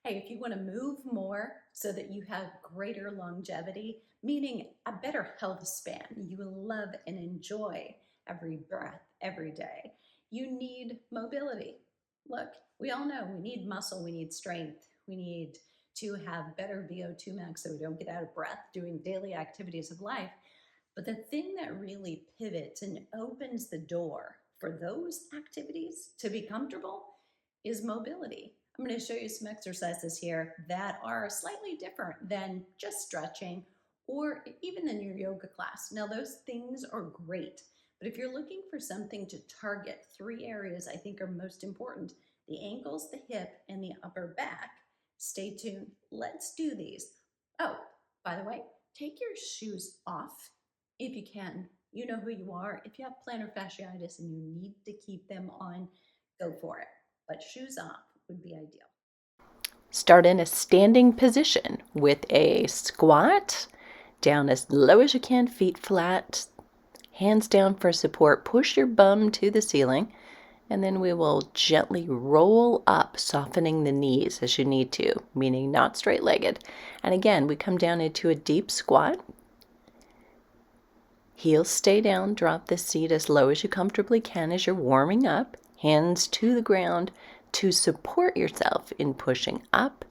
Hey, if you want to move more so that you have greater longevity, meaning a better health span, you will love and enjoy every breath, every day, you need mobility. Look, we all know we need muscle, we need strength, we need to have better VO2 max so we don't get out of breath doing daily activities of life. But the thing that really pivots and opens the door for those activities to be comfortable is mobility. I'm going to show you some exercises here that are slightly different than just stretching or even in your yoga class. Now, those things are great, but if you're looking for something to target, three areas I think are most important: the ankles, the hip, and the upper back. Stay tuned. Let's do these. Oh, by the way, take your shoes off if you can. You know who you are. If you have plantar fasciitis and you need to keep them on, go for it. But shoes off would be ideal. Start in a standing position with a squat, down as low as you can, feet flat, hands down for support. Push your bum to the ceiling, and then we will gently roll up, softening the knees as you need to, meaning not straight-legged. And again, we come down into a deep squat. Heels stay down, drop the seat as low as you comfortably can as you're warming up. Hands to the ground to support yourself in pushing up.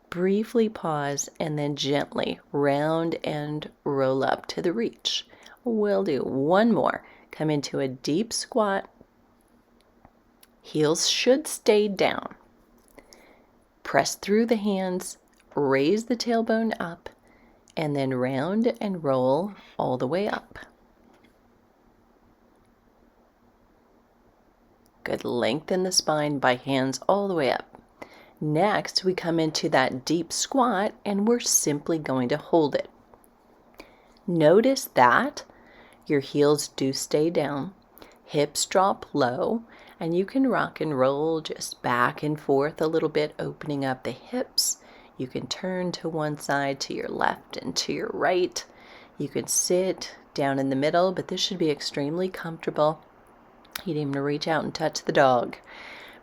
Briefly pause and then gently round and roll up to the reach. We'll do one more. Come into a deep squat. Heels should stay down. Press through the hands, raise the tailbone up, and then round and roll all the way up. Good. Lengthen the spine by hands all the way up. Next, we come into that deep squat and we're simply going to hold it. Notice that your heels do stay down, hips drop low, and you can rock and roll just back and forth a little bit, opening up the hips. You can turn to one side, to your left and to your right. You can sit down in the middle, but this should be extremely comfortable. You didn't even reach out and touch the dog.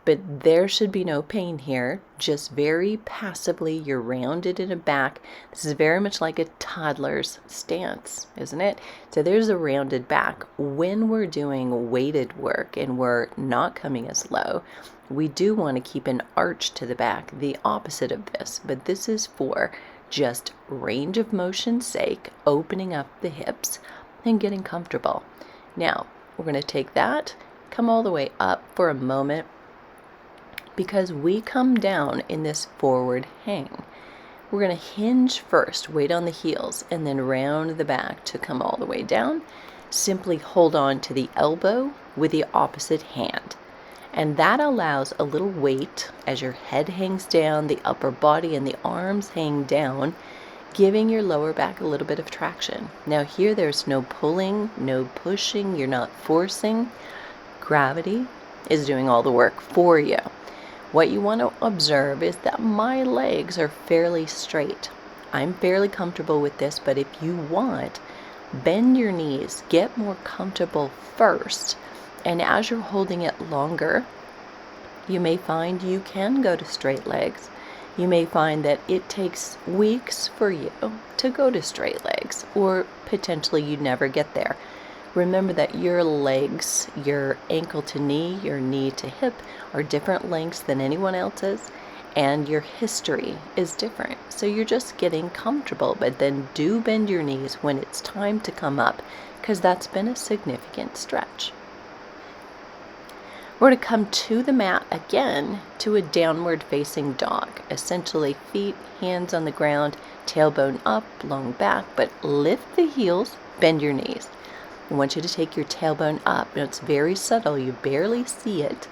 But there should be no pain here, just very passively you're rounded in the back. This is very much like a toddler's stance, isn't it? So there's a rounded back. When we're doing weighted work and we're not coming as low, we do want to keep an arch to the back, the opposite of this. But this is for just range of motion's sake, opening up the hips and getting comfortable. Now, we're going to take that, come all the way up for a moment, because we come down in this forward hang. We're going to hinge first, weight on the heels, and then round the back to come all the way down. Simply hold on to the elbow with the opposite hand. And that allows a little weight as your head hangs down, the upper body and the arms hang down, giving your lower back a little bit of traction. Now here there's no pulling, no pushing, you're not forcing. Gravity is doing all the work for you. What you want to observe is that my legs are fairly straight. I'm fairly comfortable with this, but if you want, bend your knees, get more comfortable first, and as you're holding it longer, you may find you can go to straight legs. You may find that it takes weeks for you to go to straight legs, or potentially you never get there. Remember that your legs, your ankle to knee, your knee to hip, are different lengths than anyone else's, and your history is different. So you're just getting comfortable, but then do bend your knees when it's time to come up, because that's been a significant stretch. We're going to come to the mat again to a downward facing dog. Essentially feet, hands on the ground, tailbone up, long back, but lift the heels, bend your knees. I want you to take your tailbone up. Now it's very subtle, you barely see it.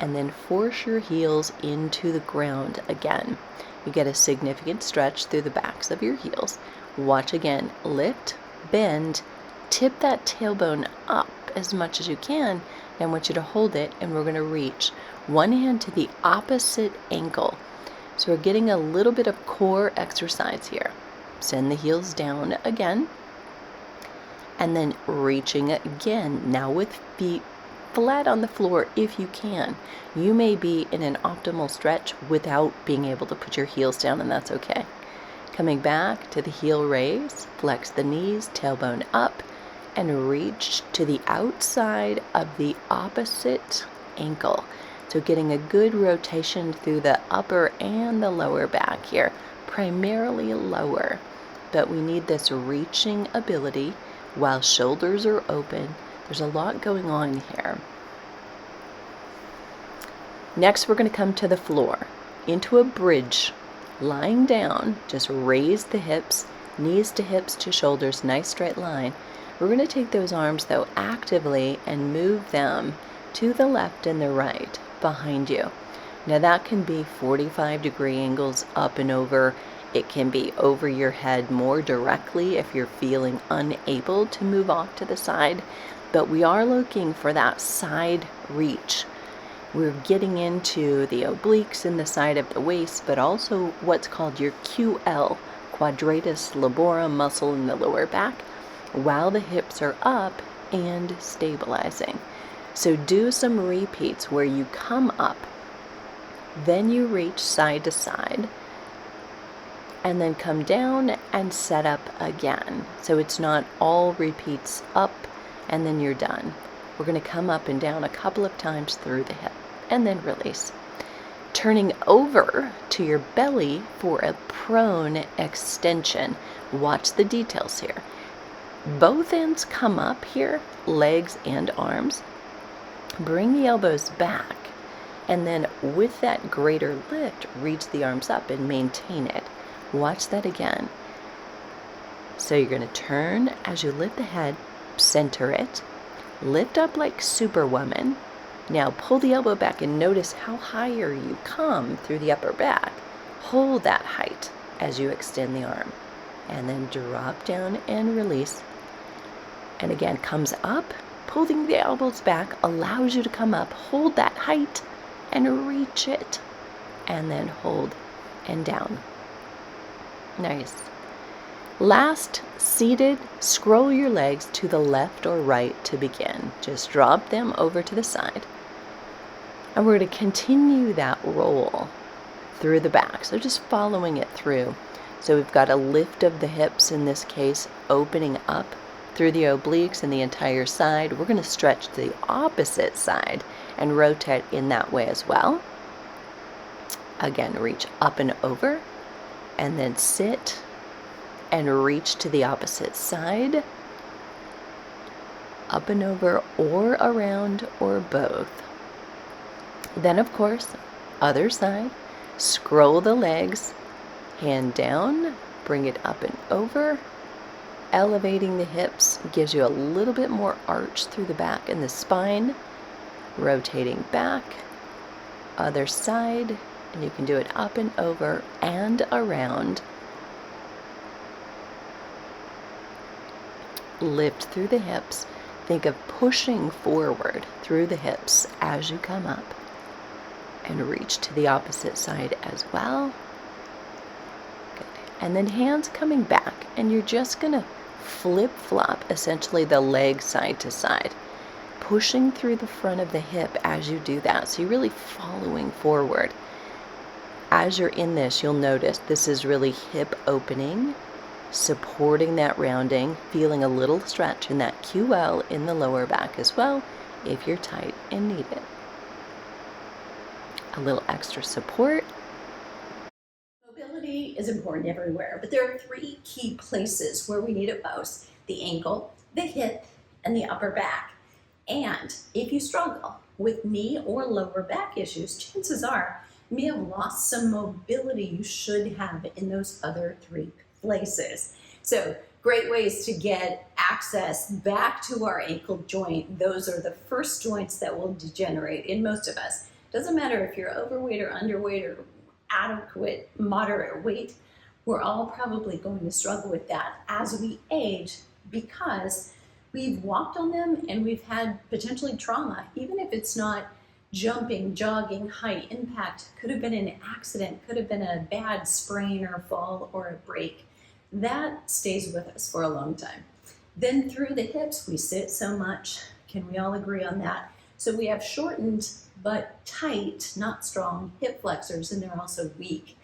And then force your heels into the ground again. You get a significant stretch through the backs of your heels. Watch again, lift, bend, tip that tailbone up as much as you can. I want you to hold it, and we're going to reach one hand to the opposite ankle. So we're getting a little bit of core exercise here. Send the heels down again. And then reaching again, now with feet flat on the floor if you can. You may be in an optimal stretch without being able to put your heels down, and that's okay. Coming back to the heel raise, flex the knees, tailbone up, and reach to the outside of the opposite ankle. So getting a good rotation through the upper and the lower back here, primarily lower. But we need this reaching ability while shoulders are open. There's a lot going on here. Next, we're going to come to the floor, into a bridge. Lying down, just raise the hips, knees to hips to shoulders, nice straight line. We're going to take those arms, though, actively and move them to the left and the right behind you. Now, that can be 45-degree angles up and over. It can be over your head more directly if you're feeling unable to move off to the side. But we are looking for that side reach. We're getting into the obliques in the side of the waist, but also what's called your QL, quadratus laborum muscle in the lower back, while the hips are up and stabilizing. So do some repeats where you come up, then you reach side to side, and then come down and set up again. So it's not all repeats up and then you're done. We're going to come up and down a couple of times through the hip and then release. Turning over to your belly for a prone extension. Watch the details here. Both ends come up here, legs and arms. Bring the elbows back, and then with that greater lift, reach the arms up and maintain it. Watch that again. So you're going to turn as you lift the head, center it, lift up like Superwoman. Now pull the elbow back and notice how higher you come through the upper back. Hold that height as you extend the arm, and then drop down and release. And again, comes up, pulling the elbows back allows you to come up, hold that height and reach it, and then hold and down. Nice. Last, seated, scroll your legs to the left or right to begin. Just drop them over to the side. And we're going to continue that roll through the back. So just following it through. So we've got a lift of the hips, in this case, opening up through the obliques and the entire side. We're going to stretch to the opposite side and rotate in that way as well. Again, reach up and over, and then sit and reach to the opposite side, up and over or around or both. Then, of course, other side, scroll the legs, hand down, bring it up and over. Elevating the hips gives you a little bit more arch through the back and the spine. Rotating back, other side, and you can do it up and over and around. Lift through the hips. Think of pushing forward through the hips as you come up, and reach to the opposite side as well. Good. And then hands coming back, and you're just going to flip-flop essentially the leg side to side, pushing through the front of the hip as you do that. So you're really following forward. As you're in this, you'll notice this is really hip opening, supporting that rounding, feeling a little stretch in that QL in the lower back as well if you're tight and need it. A little extra support. Mobility is important everywhere, but there are three key places where we need it most: the ankle, the hip, and the upper back. And if you struggle with knee or lower back issues, chances are you may have lost some mobility you should have in those other three places. So great ways to get access back to our ankle joint. Those are the first joints that will degenerate in most of us. Doesn't matter if you're overweight or underweight or adequate, moderate weight, we're all probably going to struggle with that as we age because we've walked on them and we've had potentially trauma, even if it's not jumping, jogging, high impact. Could have been an accident, could have been a bad sprain or fall or a break. That stays with us for a long time. Then through the hips, we sit so much. Can we all agree on that? So we have shortened but tight, not strong, hip flexors, and they're also weak.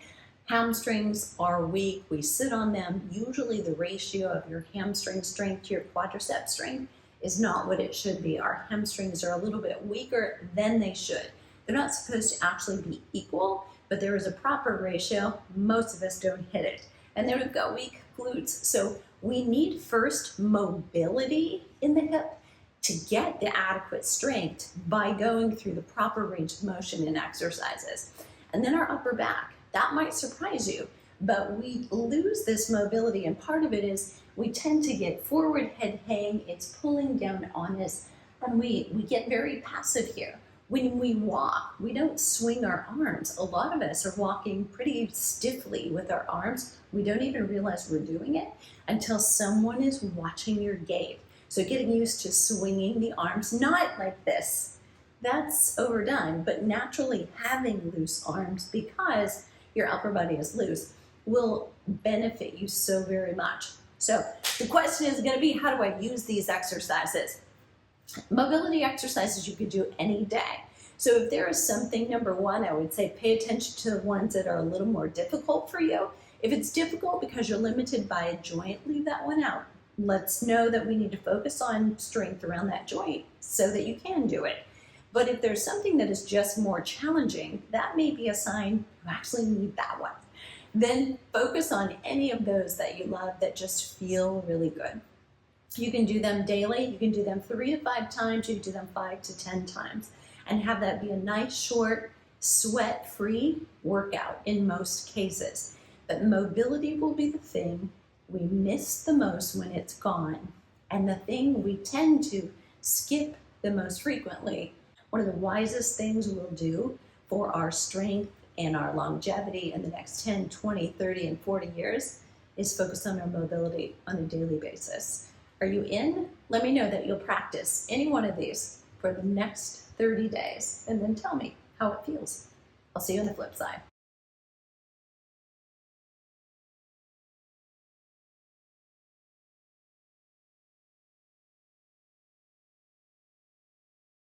Hamstrings are weak. We sit on them. Usually the ratio of your hamstring strength to your quadricep strength is not what it should be. Our hamstrings are a little bit weaker than they should. They're not supposed to actually be equal, but there is a proper ratio. Most of us don't hit it. And then we've got weak glutes. So we need first mobility in the hip to get the adequate strength by going through the proper range of motion in exercises. And then our upper back, that might surprise you, but we lose this mobility, and part of it is we tend to get forward head hang, it's pulling down on us, and we get very passive here. When we walk, we don't swing our arms. A lot of us are walking pretty stiffly with our arms. We don't even realize we're doing it until someone is watching your gait. So getting used to swinging the arms, not like this, that's overdone, but naturally having loose arms because your upper body is loose will benefit you so very much. So the question is going to be, how do I use these exercises? Mobility exercises you could do any day. So if there is something, number one, I would say pay attention to the ones that are a little more difficult for you. If it's difficult because you're limited by a joint, leave that one out. Let's know that we need to focus on strength around that joint so that you can do it. But if there's something that is just more challenging, that may be a sign you actually need that one. Then focus on any of those that you love that just feel really good. You can do them daily. You can do them 3 to 5 times. You can do them 5 to 10 times and have that be a nice, short, sweat-free workout in most cases. But mobility will be the thing we miss the most when it's gone, and the thing we tend to skip the most frequently. One of the wisest things we'll do for our strength and our longevity in the next 10, 20, 30, and 40 years is focus on our mobility on a daily basis. Are you in? Let me know that you'll practice any one of these for the next 30 days and then tell me how it feels. I'll see you on the flip side.